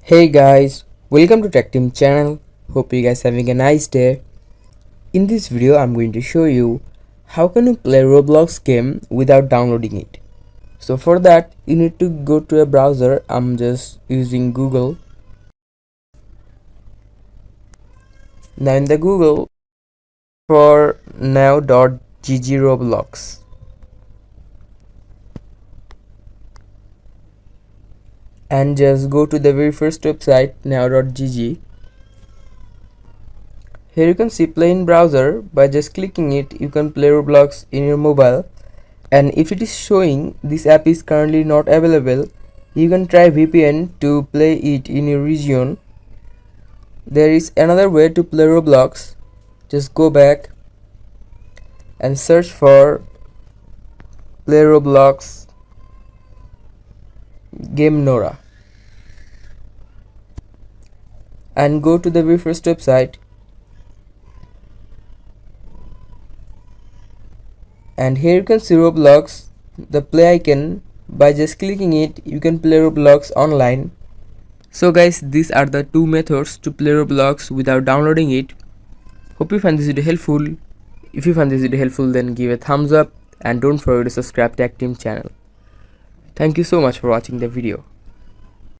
Hey guys, welcome to Tech Team channel. Hope you guys having a nice day. In this video I'm going to show you how can you play Roblox game without downloading it. So for that you need to go to a browser. I'm just using Google. Now in the Google for now.gg Roblox, and just go to the very first website now.gg. Here you can see play in browser. By just clicking it you can play Roblox in your mobile, and if it is showing this app is currently not available, you can try VPN to play it in your region. There is another way to play Roblox. Just go back and search for play Roblox game Nora and go to the very first website, and here you can see Roblox, the play icon. By just clicking it you can play Roblox online. So guys, these are the two methods to play Roblox without downloading it. Hope you find this video helpful. If you find this video helpful, then give a thumbs up and don't forget to subscribe to Tech Team channel. Thank you so much for watching the video.